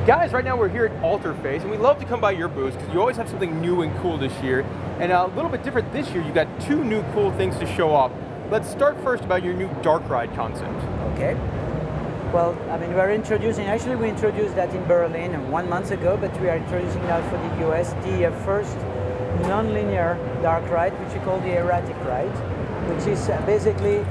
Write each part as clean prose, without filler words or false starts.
Guys, right now we're here at Alterface, and we love to come by your booth because you always have something new and cool this year. And a little bit different this year, you got two new cool things to show off. Let's start first about your new Dark Ride concept. Okay. Well, I mean, we introduced that in Berlin 1 month ago, but we are introducing now for the US the first non-linear dark ride, which we call the Erratic Ride, which is basically,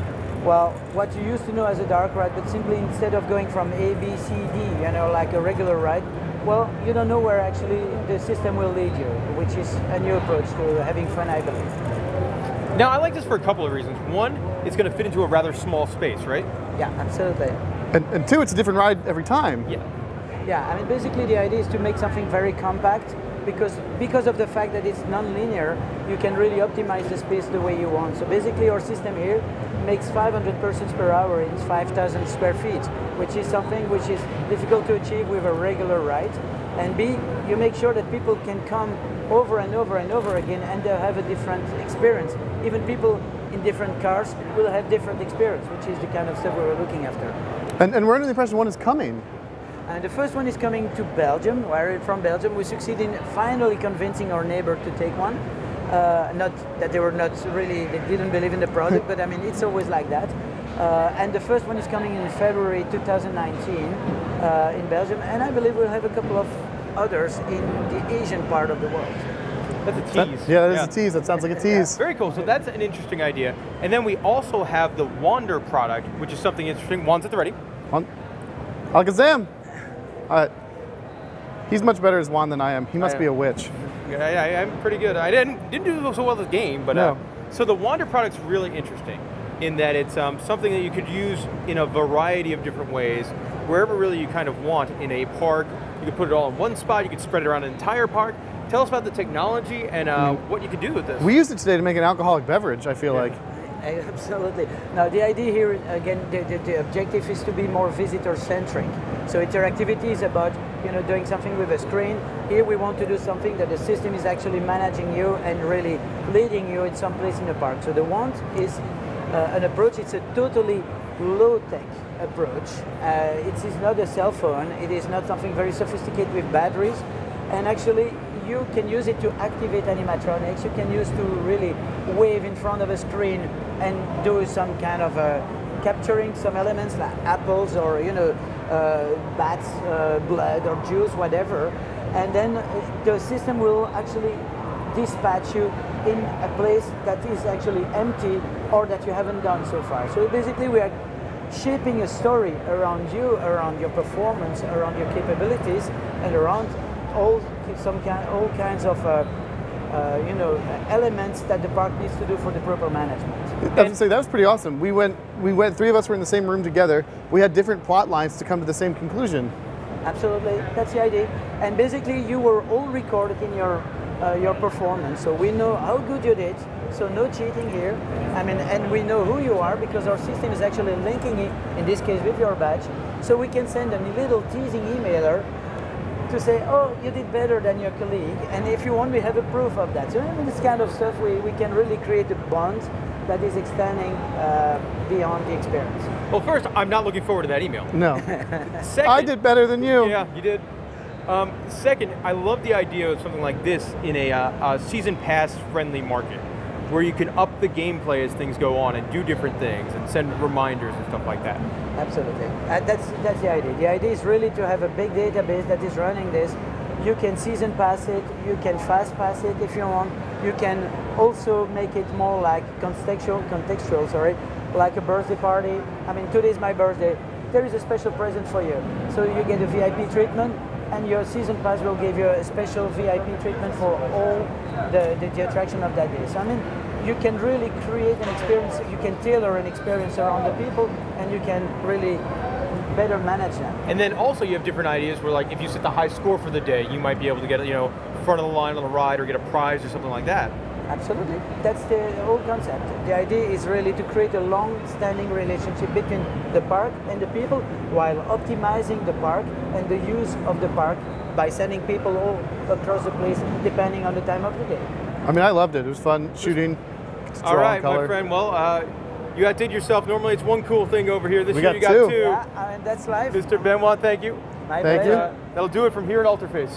well, what you used to know as a dark ride, but simply instead of going from A, B, C, D, you know, like a regular ride, well, you don't know where actually the system will lead you, which is a new approach to having fun, I believe. Now, I like this for a couple of reasons. One, it's going to fit into a rather small space, right? Yeah, absolutely. And two, it's a different ride every time. Yeah. Yeah, I mean, basically the idea is to make something very compact, because of the fact that it's non-linear, you can really optimize the space the way you want. So basically our system here makes 500 persons per hour in 5,000 square feet, which is something which is difficult to achieve with a regular ride. And B, you make sure that people can come over and over and over again and they'll have a different experience. Even people in different cars will have different experience, which is the kind of stuff we were looking after. And we're under the impression one is coming. And the first one is coming to Belgium. We're from Belgium. We succeed in finally convincing our neighbor to take one. Not that they were not really, they didn't believe in the product, but I mean, it's always like that. And the first one is coming in February 2019 in Belgium. And I believe we'll have a couple of others in the Asian part of the world. That's a tease. That is a tease. That sounds like a tease. Very cool. So that's an interesting idea. And then we also have the Wander product, which is something interesting. Juan's at the ready. Alakazam! He's much better as Juan than I am. He must be a witch. Yeah, I'm pretty good. I didn't do so well this game, but no. So the Wander product's really interesting in that it's something that you could use in a variety of different ways, wherever really you kind of want in a park. You could put it all in one spot. You could spread it around an entire park. Tell us about the technology and what you could do with this. We used it today to make an alcoholic beverage, I feel like. Absolutely. Now the idea here, again, the objective is to be more visitor-centric. So interactivity is about, you know, doing something with a screen. Here we want to do something that the system is actually managing you and really leading you in some place in the park. So the want is an approach. It's a totally low-tech approach. It is not a cell phone. It is not something very sophisticated with batteries. And actually, you can use it to activate animatronics. You can use to really wave in front of a screen and do some kind of capturing some elements like apples or, you know, bats, blood or juice, whatever. And then the system will actually dispatch you in a place that is actually empty or that you haven't done so far. So basically we are shaping a story around you, around your performance, around your capabilities, and around all kinds of you know, elements that the park needs to do for the proper management. I was to say, that was pretty awesome. We went. Three of us were in the same room together. We had different plot lines to come to the same conclusion. Absolutely, that's the idea. And basically, you were all recorded in your performance, so we know how good you did. So no cheating here. I mean, and we know who you are because our system is actually linking it, in this case, with your badge. So we can send a little teasing emailer to say, oh, you did better than your colleague, and if you want, we have a proof of that. So in this kind of stuff, we can really create a bond that is extending beyond the experience. Well, first, I'm not looking forward to that email. No. Second, I did better than you. Yeah, you did. Second, I love the idea of something like this in a season pass friendly market, where you can up the gameplay as things go on and do different things and send reminders and stuff like that. Absolutely. That's the idea. The idea is really to have a big database that is running this. You can season pass it, you can fast pass it if you want. You can also make it more like contextual, sorry, like a birthday party. I mean, today's my birthday. There is a special present for you. So you get a VIP treatment, and your season pass will give you a special VIP treatment for all the attraction of that day. So I mean, you can really create an experience, you can tailor an experience around the people, and you can really better manage them. And then also you have different ideas where, like, if you set the high score for the day, you might be able to get, you know, front of the line on the ride or get a prize or something like that. Absolutely. That's the whole concept. The idea is really to create a long-standing relationship between the park and the people while optimizing the park and the use of the park by sending people all across the place depending on the time of the day. I mean, I loved it. It was fun shooting. All right, my friend. Well, You outdid yourself. Normally it's one cool thing over here. This We year got you got two. two. Yeah, and that's life. Mr. Benoit, thank you. My Thank you. pleasure. That'll do it from here at Alterface.